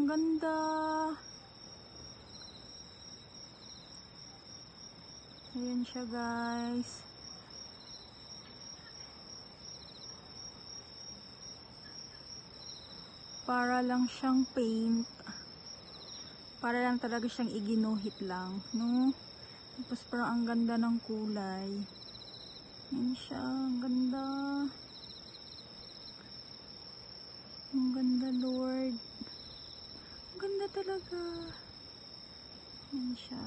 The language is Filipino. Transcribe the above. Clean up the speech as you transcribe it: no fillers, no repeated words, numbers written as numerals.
Ang ganda. Ayan siya, guys. Para lang siyang paint. Para lang talaga siyang iginuhit lang, no? Tapos parang ang ganda ng kulay. Ayan siya, ang ganda. Ang ganda, Lord. Ang ganda talaga. Ayan siya.